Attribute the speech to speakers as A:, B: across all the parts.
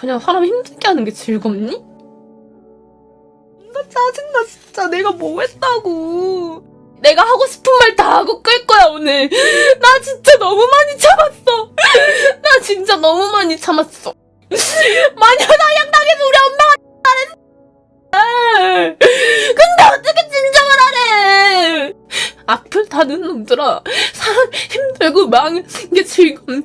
A: 그냥 사람 힘들게 하는 게 즐겁니? 나 짜증나 진짜. 내가 뭐 했다고. 내가 하고 싶은 말 다 하고 끌 거야 오늘. 나 진짜 너무 많이 참았어. 나 진짜 너무 많이 참았어. 마녀 사냥당해서 우리 엄마가 잘했어. 근데 어떻게 진정을 하래. 악플 다는 놈들아. 사람 힘들고 망하는 게 즐겁니?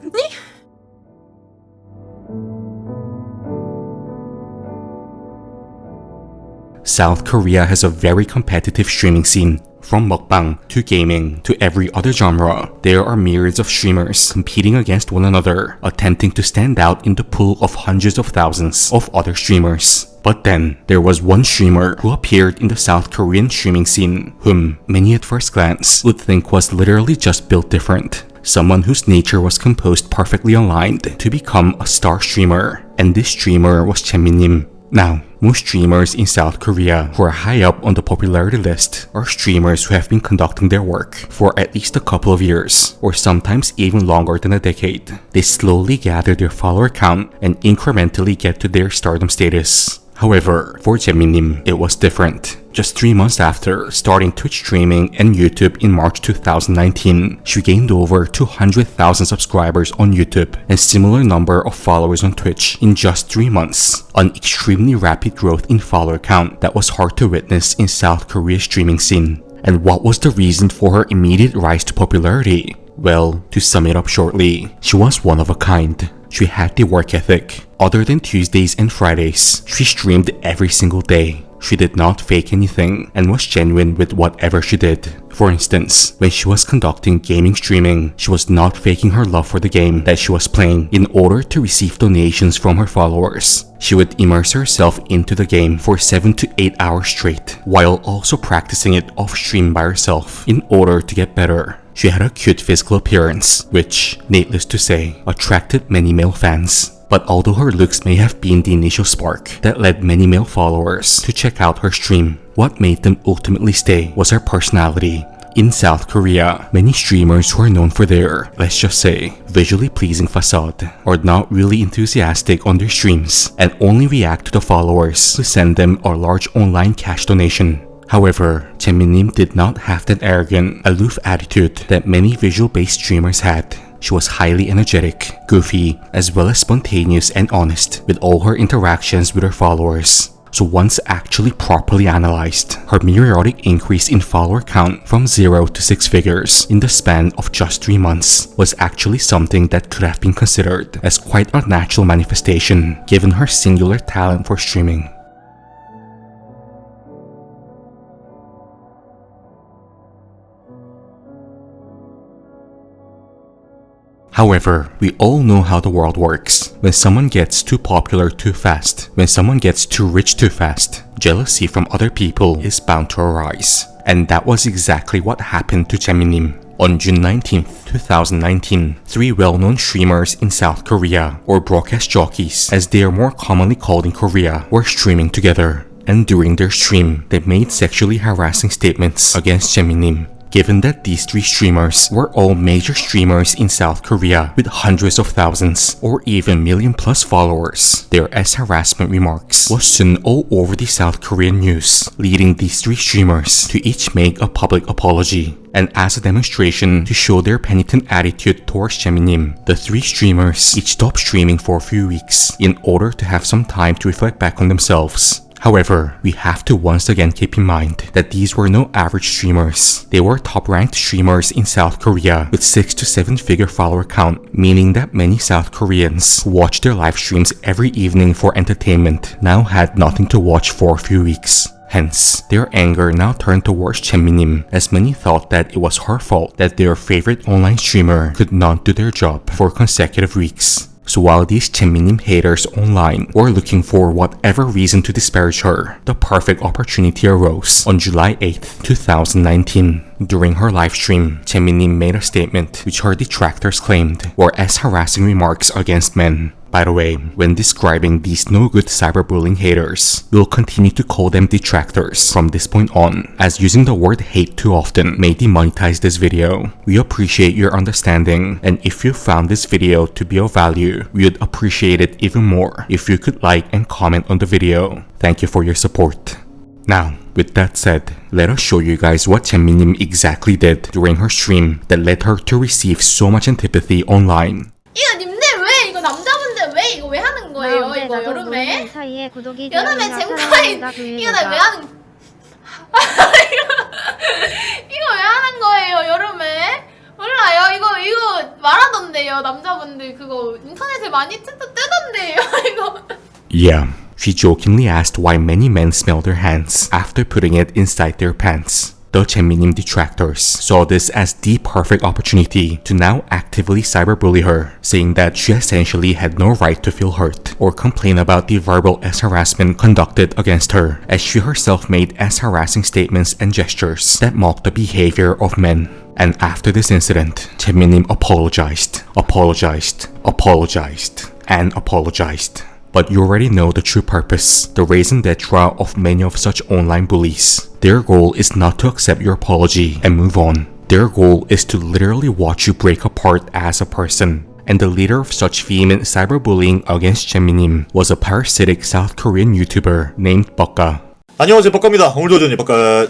B: South Korea has a very competitive streaming scene. From mukbang to gaming to every other genre, there are myriads of streamers competing against one another, attempting to stand out in the pool of hundreds of thousands of other streamers. But then, there was one streamer who appeared in the South Korean streaming scene, whom many at first glance would think was literally just built different. Someone whose nature was composed perfectly aligned to become a star streamer, and this streamer was Jamminim. Now, most streamers in South Korea who are high up on the popularity list are streamers who have been conducting their work for at least a couple of years, or sometimes even longer than a decade. They slowly gather their follower count and incrementally get to their stardom status. However, for Jamminim, it was different. Just 3 months after starting Twitch streaming and YouTube in March 2019, she gained over 200,000 subscribers on YouTube and similar number of followers on Twitch in just 3 months. An extremely rapid growth in follower count that was hard to witness in South Korea's streaming scene. And what was the reason for her immediate rise to popularity? Well, to sum it up shortly, she was one of a kind. She had the work ethic. Other than Tuesdays and Fridays, she streamed every single day. She did not fake anything and was genuine with whatever she did. For instance, when she was conducting gaming streaming, she was not faking her love for the game that she was playing in order to receive donations from her followers. She would immerse herself into the game for 7 to 8 hours straight, while also practicing it off-stream by herself in order to get better. She had a cute physical appearance, which, needless to say, attracted many male fans. But although her looks may have been the initial spark that led many male followers to check out her stream, what made them ultimately stay was her personality. In South Korea, many streamers who are known for their, let's just say, visually pleasing facade are not really enthusiastic on their streams and only react to the followers who send them a large online cash donation. However, Jamminim did not have that arrogant, aloof attitude that many visual-based streamers had. She was highly energetic, goofy, as well as spontaneous and honest with all her interactions with her followers. So once actually properly analyzed, her meteoric increase in follower count from 0 to 6 figures in the span of just 3 months was actually something that could have been considered as quite a natural manifestation given her singular talent for streaming. However, we all know how the world works. When someone gets too popular too fast, when someone gets too rich too fast, jealousy from other people is bound to arise. And that was exactly what happened to Jamminim. On June 19, 2019, 3 well-known streamers in South Korea, or broadcast jockeys as they are more commonly called in Korea, were streaming together. And during their stream, they made sexually harassing statements against Jamminim. Given that these 3 streamers were all major streamers in South Korea with hundreds of thousands or even million-plus followers, their harassment remarks was soon all over the South Korean news, leading these 3 streamers to each make a public apology. And as a demonstration to show their penitent attitude towards Jamminim, the 3 streamers each stopped streaming for a few weeks in order to have some time to reflect back on themselves. However, we have to once again keep in mind that these were no average streamers. They were top-ranked streamers in South Korea with 6 to 7 figure follower count, meaning that many South Koreans who watched their live streams every evening for entertainment now had nothing to watch for a few weeks. Hence, their anger now turned towards Jamminim, as many thought that it was her fault that their favorite online streamer could not do their job for consecutive weeks. So while these Jamminim haters online were looking for whatever reason to disparage her, the perfect opportunity arose on July 8, 2019. During her live stream, Jamminim made a statement which her detractors claimed were as harassing remarks against men. By the way, when describing these no-good cyberbullying haters, we'll continue to call them detractors from this point on, as using the word hate too often may demonetize this video. We appreciate your understanding, and if you found this video to be of value, we would appreciate it even more if you could like and comment on the video. Thank you for your support. Now, with that said, let us show you guys what Jamminim exactly did during her stream that led her to receive so much antipathy online.
A: 이거 님들 왜 이거 남자분들 왜 이거 왜 하는 거예요? 이거 여름에 잼카인 이거 나 왜 하는 이거 왜 하는 거예요? 여름에 몰라요. 이거 말하던데요. 남자분들 그거 인터넷에 많이 뜨던데요. 이거.
B: Yeah. She jokingly asked why many men smell their hands after putting it inside their pants. The Jamminim detractors saw this as the perfect opportunity to now actively cyberbully her, saying that she essentially had no right to feel hurt or complain about the verbal harassment conducted against her, as she herself made harassing statements and gestures that mocked the behavior of men. And after this incident, Jamminim apologized, and apologized. But you already know the true purpose, the raison d'etre of many of such online bullies. Their goal is not to accept your apology and move on. Their goal is to literally watch you break apart as a person. And the leader of such vehement cyberbullying against Jamminim was a parasitic South Korean YouTuber named Bokka.
C: 안녕하세요, 버카입니다. 오늘도 저는 버카.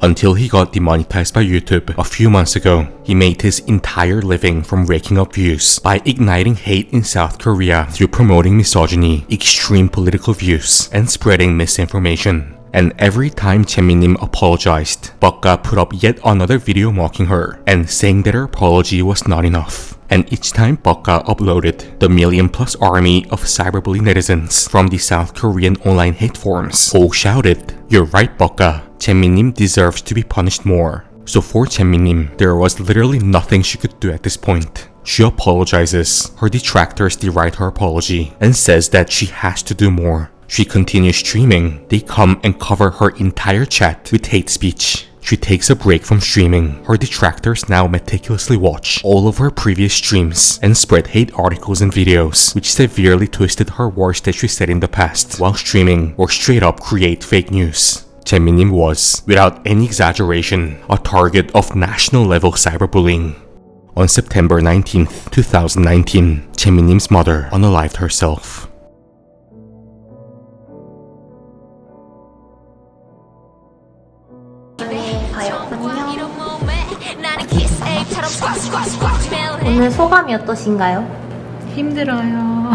B: Until he got demonetized by YouTube a few months ago, he made his entire living from raking up views by igniting hate in South Korea through promoting misogyny, extreme political views, and spreading misinformation. And every time Jamminim apologized, Bokka put up yet another video mocking her and saying that her apology was not enough. And each time Bokka uploaded, the million-plus army of cyberbully netizens from the South Korean online hate forums all shouted, "You're right, Bokka. Jamminim deserves to be punished more." So for Jamminim, there was literally nothing she could do at this point. She apologizes, her detractors deride her apology, and says that she has to do more. She continues streaming. They come and cover her entire chat with hate speech. She takes a break from streaming. Her detractors now meticulously watch all of her previous streams and spread hate articles and videos, which severely twisted her words that she said in the past while streaming, or straight up create fake news. Jamminim was, without any exaggeration, a target of national-level cyberbullying. On September 19th, 2019, Jamminim's mother unalived herself.
D: 오늘 소감이 어떠신가요?
E: 힘들어요.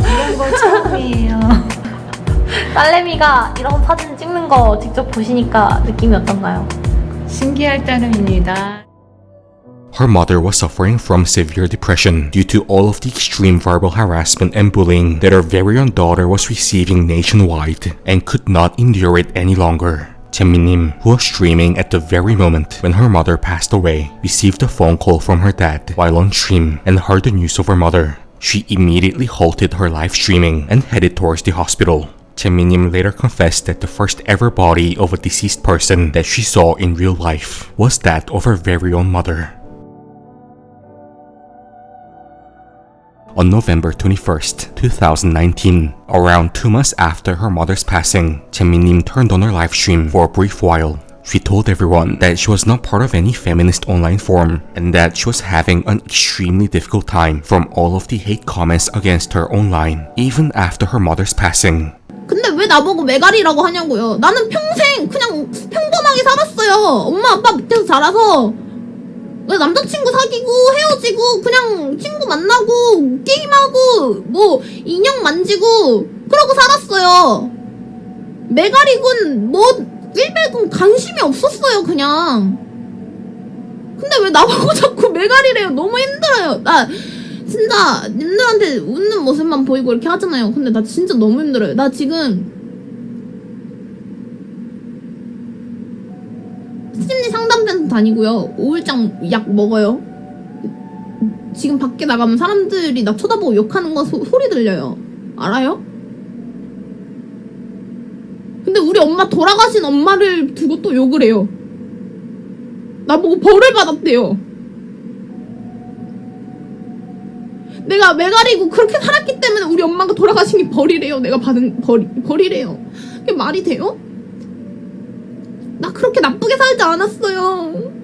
E: 이런 거 처음이에요.
D: 딸내미가 이런 사진 찍는 거 직접 보시니까 느낌이 어떤가요?
E: 신기할 따름입니다.
B: Her mother was suffering from severe depression due to all of the extreme verbal harassment and bullying that her very young daughter was receiving nationwide and could not endure it any longer. Jamminim, who was streaming at the very moment when her mother passed away, received a phone call from her dad while on stream and heard the news of her mother. She immediately halted her live streaming and headed towards the hospital. Jamminim later confessed that the first ever body of a deceased person that she saw in real life was that of her very own mother. On November 21st, 2019, around 2 months after her mother's passing, Jamminim turned on her live stream for a brief while. She told everyone that she was not part of any feminist online forum and that she was having an extremely difficult time from all of the hate comments against her online, even after her mother's passing.
A: 근데 왜 나보고 메가리라고 하냐고요. 나는 평생 그냥 평범하게 살았어요. 엄마 아빠 밑에서 자라서 남자친구 사귀고 헤어지고 그냥 친구 만나고 게임하고 뭐 인형 만지고 그러고 살았어요. 메가리군 뭐 일백은 관심이 없었어요 그냥. 근데 왜 나보고 자꾸 메가리래요. 너무 힘들어요. 나 진짜 님들한테 웃는 모습만 보이고 이렇게 하잖아요. 근데 나 진짜 너무 힘들어요. 나 지금 심리 상담센터 다니고요. 우울증 약 먹어요. 지금 밖에 나가면 사람들이 나 쳐다보고 욕하는 거 소리 들려요. 알아요? 근데 우리 엄마 돌아가신 엄마를 두고 또 욕을 해요. 나보고 벌을 받았대요. 내가 매가리고 그렇게 살았기 때문에 우리 엄마가 돌아가신 게 벌이래요. 내가 받은 벌이래요. 그게 말이 돼요? 나 그렇게 나쁘게 살지 않았어요.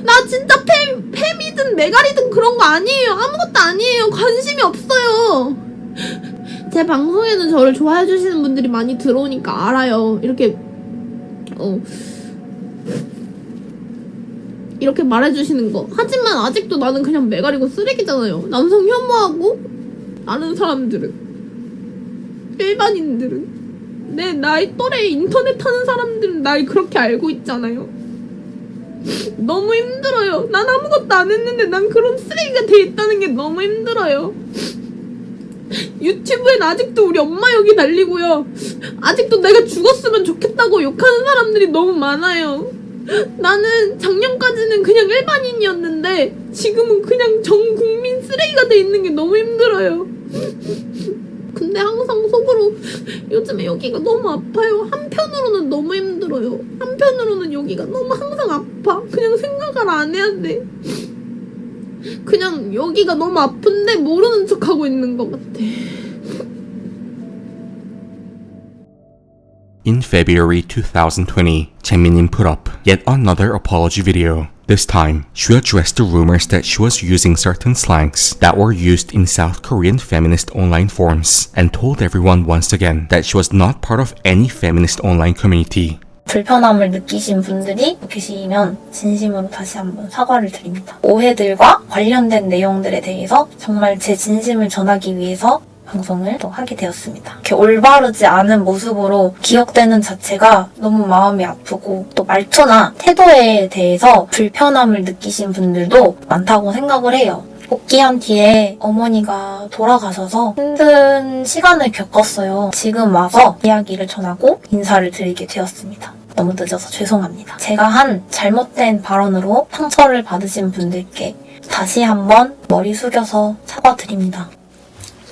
A: 나 진짜 팸이든 매가리든 그런 거 아니에요. 아무것도 아니에요. 관심이 없어요. 제 방송에는 저를 좋아해 주시는 분들이 많이 들어오니까 알아요. 이렇게 말해주시는 거. 하지만 아직도 나는 그냥 매가리고 쓰레기잖아요. 남성 혐오하고 다른 사람들은, 일반인들은, 내 나이 또래 인터넷 하는 사람들은 날 그렇게 알고 있잖아요. 너무 힘들어요. 난 아무것도 안 했는데 난 그런 쓰레기가 돼 있다는 게 너무 힘들어요. 유튜브엔 아직도 우리 엄마 욕이 달리고요. 아직도 내가 죽었으면 좋겠다고 욕하는 사람들이 너무 많아요. 나는 작년까지는 그냥 일반인이었는데 지금은 그냥 전 국민 쓰레기가 돼 있는 게 너무 힘들어요. 근데 항상 속으로 요즘에 여기가 너무 아파요. 한편으로는 너무 힘들어요. 한편으로는 여기가 너무 항상 아파. 그냥 생각을 안 해야 돼. 그냥 여기가 너무 아픈데 모르는 척하고 있는 것 같아.
B: In February 2020, Jamminim put up yet another apology video. This time, she addressed the rumors that she was using certain slangs that were used in South Korean feminist online forums and told everyone once again that she was not part of any feminist online community.
F: 불편함을 느끼신 분들이 계시면 진심으로 다시 한번 사과를 드립니다. 오해들과 관련된 내용들에 대해서 정말 제 진심을 전하기 위해서 방송을 또 하게 되었습니다. 이렇게 올바르지 않은 모습으로 기억되는 자체가 너무 마음이 아프고 또 말투나 태도에 대해서 불편함을 느끼신 분들도 많다고 생각을 해요. 복귀한 뒤에 어머니가 돌아가셔서 힘든 시간을 겪었어요. 지금 와서 이야기를 전하고 인사를 드리게 되었습니다. 너무 늦어서 죄송합니다. 제가 한 잘못된 발언으로 상처를 받으신 분들께 다시 한번 머리 숙여서 사과드립니다.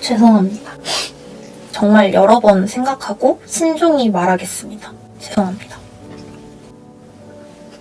F: 죄송합니다. 정말 여러 번 생각하고 신중히 말하겠습니다. 죄송합니다.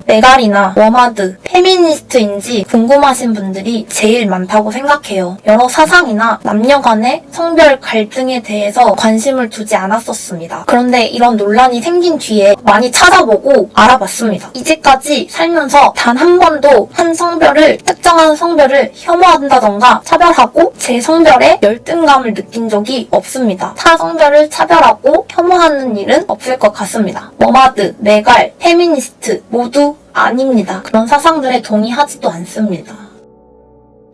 F: 메갈이나 워마드, 페미니스트인지 궁금하신 분들이 제일 많다고 생각해요. 여러 사상이나 남녀 간의 성별 갈등에 대해서 관심을 두지 않았었습니다. 그런데 이런 논란이 생긴 뒤에 많이 찾아보고 알아봤습니다. 이제까지 살면서 단 한 번도 한 성별을, 특정한 성별을 혐오한다던가 차별하고 제 성별에 열등감을 느낀 적이 없습니다. 타 성별을 차별하고 혐오하는 일은 없을 것 같습니다. 워마드, 메갈, 페미니스트 모두 아닙니다. 그런 사상들에 동의하지도 않습니다.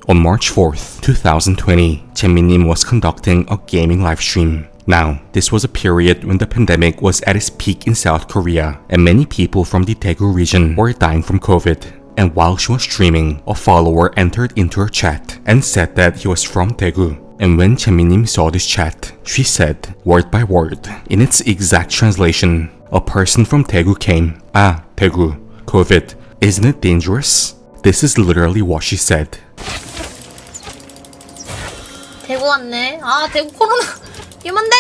B: On March 4th, 2020, Jamminim was conducting a gaming livestream. Now, this was a period when the pandemic was at its peak in South Korea, and many people from the Daegu region were dying from COVID. And while she was streaming, a follower entered into her chat and said that he was from Daegu. And when Jamminim saw this chat, she said, word by word, in its exact translation, a person from Daegu came. Ah, Daegu. COVID. Isn't it dangerous? This is literally what she said.
D: 대구 왔네. 아, 대구 코로나 위험한데?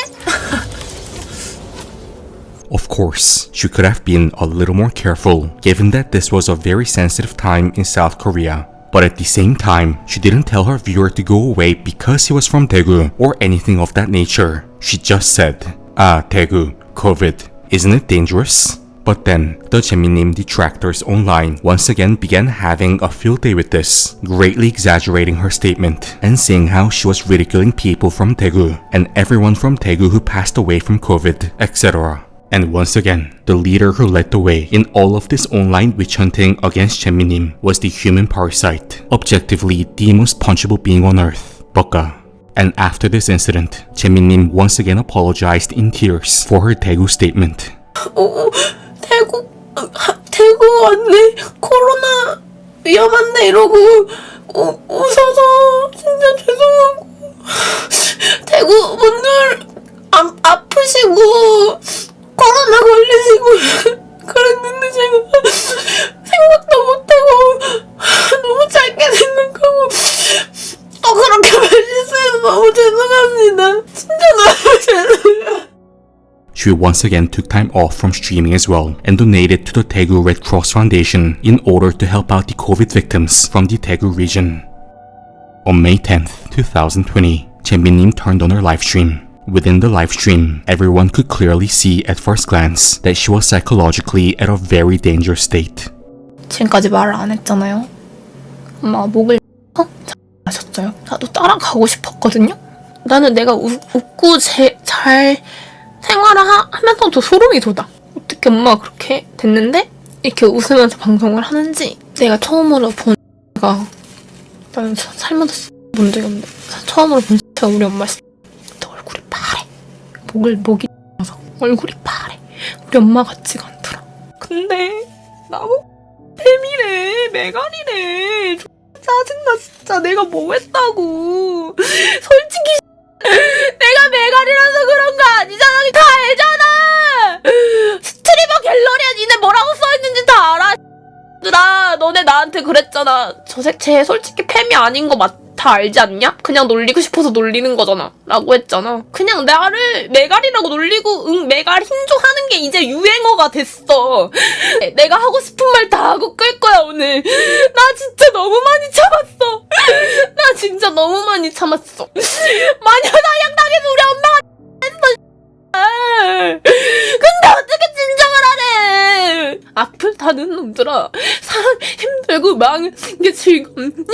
B: Of course, she could have been a little more careful, given that this was a very sensitive time in South Korea. But at the same time, she didn't tell her viewer to go away because he was from Daegu or anything of that nature. She just said, Ah, Daegu, COVID. Isn't it dangerous? But then, the Jamminim detractors online once again began having a field day with this, greatly exaggerating her statement and saying how she was ridiculing people from Daegu and everyone from Daegu who passed away from COVID, etc. And once again, the leader who led the way in all of this online witch hunting against Jamminim was the human parasite, objectively the most punchable being on earth, Bokka. And after this incident, Jamminim once again apologized in tears for her Daegu statement.
A: 대구 왔네. 코로나 위험한데 이러고 웃어서 진짜 죄송하고, 대구 분들 아프시고 코로나 걸리시고 그랬는데 제가 생각도 못하고 너무 짧게 생각하고 또 그렇게 말실수해서 너무 죄송합니다. 진짜 너무 죄송해요.
B: she once again took time off from streaming as well and donated to the Daegu Red Cross Foundation in order to help out the COVID victims from the Daegu region. On May 10th, 2020, Jamminim turned on her livestream. Within the livestream, everyone could clearly see at first glance that she was psychologically at a very dangerous state.
A: 지금까지 말을 안 했잖아요. 엄마가 목을 하셨어요. 나도 따라가고 싶었거든요. 나는 내가 웃고 잘 생활을 하면서도 소름이 돋아. 어떻게 엄마가 그렇게 됐는데 이렇게 웃으면서 방송을 하는지 내가 처음으로 본 가 나는 살면서 본 적이 없는데 처음으로 본 제가 우리 엄마 얼굴이 파래. 목이 나서 얼굴이 파래. 우리 엄마 같지가 않더라. 근데 나보고 뱀이래, 메갈이래. 짜증나 진짜. 내가 뭐 했다고. 솔직히 내가 메갈이라서 그런 거 아니잖아. 다 알잖아. 스트리머 갤러리에 니네 뭐라고 써있는지 다 알아. 얘들아, 너네 나한테 그랬잖아. 쟤 솔직히 팸이 아닌 거 다 알지 않냐? 그냥 놀리고 싶어서 놀리는 거잖아 라고 했잖아. 그냥 나를 메갈이라고 놀리고 메갈 힘줘하는 게 이제 유행어가 됐어. 내가 하고 싶은 말 다 하고 끌 거야 오늘. 나 진짜 너무 많이 참았어. 나 진짜 너무 많이 참았어. 마녀사냥 당해서 우리 엄마가 했어. 근데 어떻게 진정을 하래. 악플 다는 놈들아, 사람 힘들고 망하는 게 즐겁니?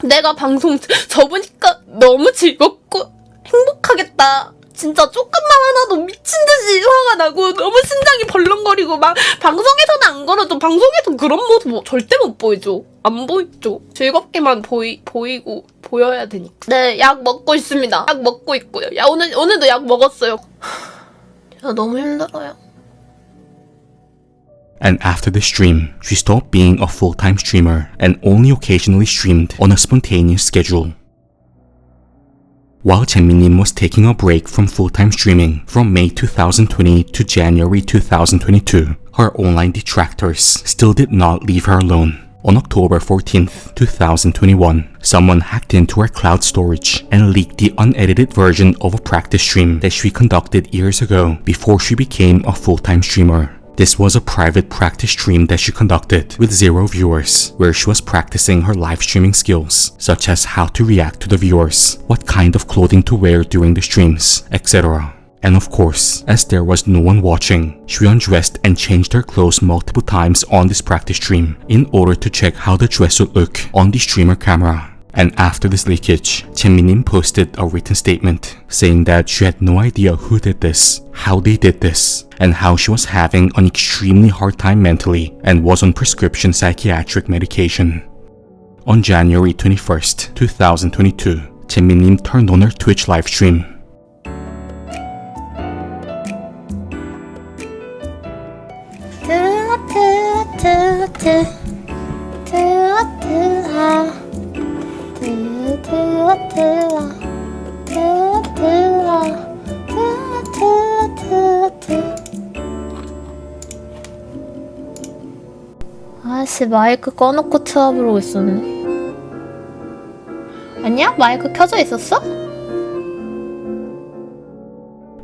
A: 내가 방송 접으니까 너무 즐겁고 행복하겠다. 진짜 조금만 하나도 미친듯이 화가 나고 너무 심장이 벌렁거리고 막 방송에서는 안 그러죠. 방송에서 그런 모습 절대 못 보여줘. 안 보이죠. 즐겁게만 보이고 보여야 되니까. 네, 약 먹고 있습니다. 약 먹고 있고요. 오늘도 약 먹었어요. 진짜 너무 힘들어요.
B: And after the stream, she stopped being a full-time streamer and only occasionally streamed on a spontaneous schedule. While Jamminim was taking a break from full-time streaming from May 2020 to January 2022, her online detractors still did not leave her alone. On October 14th, 2021, someone hacked into her cloud storage and leaked the unedited version of a practice stream that she conducted years ago before she became a full-time streamer. This was a private practice stream that she conducted with 0 viewers, where she was practicing her live streaming skills, such as how to react to the viewers, what kind of clothing to wear during the streams, etc. And of course, as there was no one watching, she undressed and changed her clothes multiple times on this practice stream in order to check how the dress would look on the streamer camera. And after this leakage, Jamminim posted a written statement saying that she had no idea who did this, how they did this, and how she was having an extremely hard time mentally and was on prescription psychiatric medication. On January 21st, 2022, Jamminim turned on her Twitch livestream.
D: 아씨, 마이크 꺼놓고 트아 부르고 있었네. 아니야? 마이크 켜져 있었어?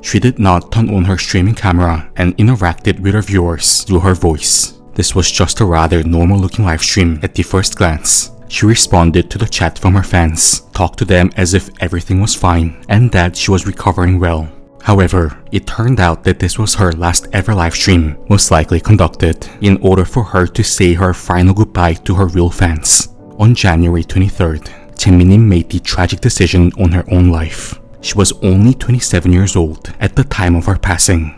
B: She did not turn on her streaming camera and interacted with her viewers through her voice. This was just a rather normal-looking livestream at the first glance. She responded to the chat from her fans, talked to them as if everything was fine and that she was recovering well. However, it turned out that this was her last ever livestream, most likely conducted in order for her to say her final goodbye to her real fans. On January 23rd, Jamminim made the tragic decision on her own life. She was only 27 years old at the time of her passing.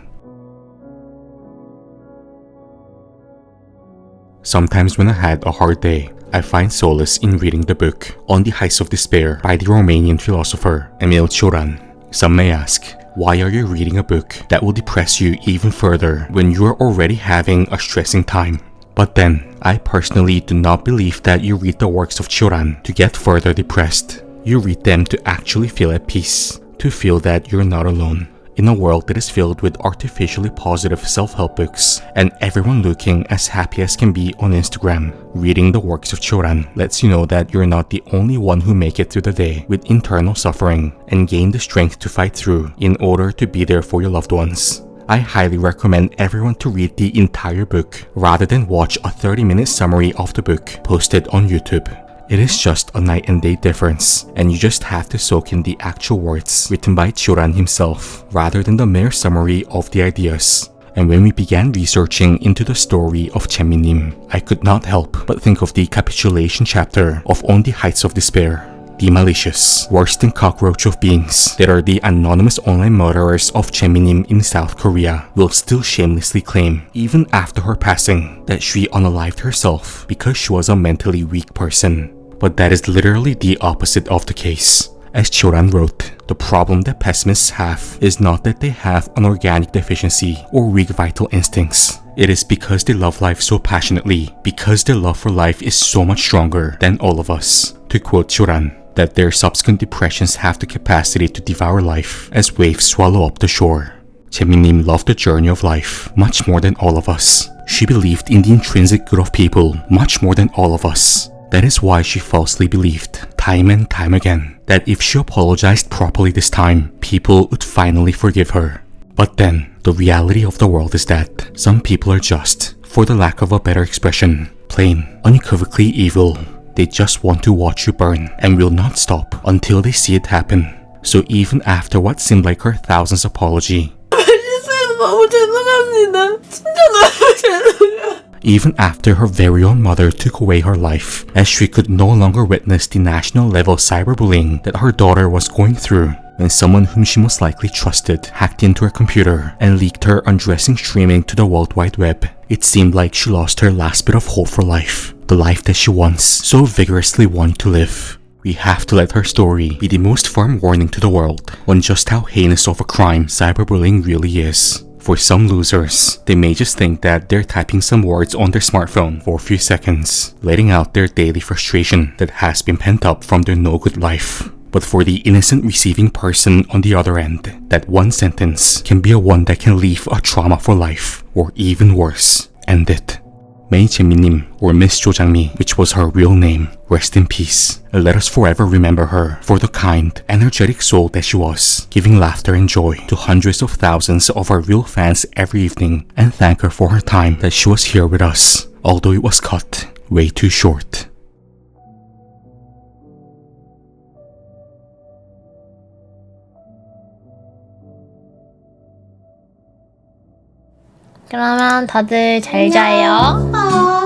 B: Sometimes when I had a hard day, I find solace in reading the book On the Heights of Despair by the Romanian philosopher Emil Cioran. Some may ask, why are you reading a book that will depress you even further when you are already having a stressing time? But then, I personally do not believe that you read the works of Cioran to get further depressed. You read them to actually feel at peace, to feel that you're not alone. In a world that is filled with artificially positive self-help books and everyone looking as happy as can be on Instagram, reading the works of Cioran lets you know that you're not the only one who make it through the day with internal suffering and gain the strength to fight through in order to be there for your loved ones. I highly recommend everyone to read the entire book rather than watch a 30-minute summary of the book posted on YouTube. It is just a night and day difference, and you just have to soak in the actual words written by Choran himself rather than the mere summary of the ideas. And when we began researching into the story of Jamminim, I could not help but think of the capitulation chapter of On the Heights of Despair. The malicious, worse than cockroach of beings that are the anonymous online murderers of Jamminim in South Korea will still shamelessly claim, even after her passing, that she unalived herself because she was a mentally weak person. But that is literally the opposite of the case. As Choran wrote, the problem that pessimists have is not that they have an organic deficiency or weak vital instincts. It is because they love life so passionately, because their love for life is so much stronger than all of us. To quote Choran, that their subsequent depressions have the capacity to devour life as waves swallow up the shore. Jamminim loved the journey of life much more than all of us. She believed in the intrinsic good of people much more than all of us. That is why she falsely believed, time and time again, that if she apologized properly this time, people would finally forgive her. But then, the reality of the world is that some people are just, for the lack of a better expression, plain, unequivocally evil. They just want to watch you burn and will not stop until they see it happen. So even after what seemed like her thousandth apology,
A: 너무 죄송합니다. 진짜 너무 죄송해요.
B: even after her very own mother took away her life, as she could no longer witness the national level cyberbullying that her daughter was going through, when someone whom she most likely trusted hacked into her computer and leaked her undressing streaming to the World Wide Web, it seemed like she lost her last bit of hope for life, the life that she once so vigorously wanted to live. We have to let her story be the most firm warning to the world on just how heinous of a crime cyberbullying really is. For some losers, they may just think that they're typing some words on their smartphone for a few seconds, letting out their daily frustration that has been pent up from their no-good life. But for the innocent receiving person on the other end, that one sentence can be a one that can leave a trauma for life, or even worse, end it. May Jamminim, or Miss Jang Mi, which was her real name, rest in peace. Let us forever remember her for the kind, energetic soul that she was, giving laughter and joy to hundreds of thousands of our real fans every evening, and thank her for her time that she was here with us, although it was cut way too short.
D: 그러면 다들 잘 자요.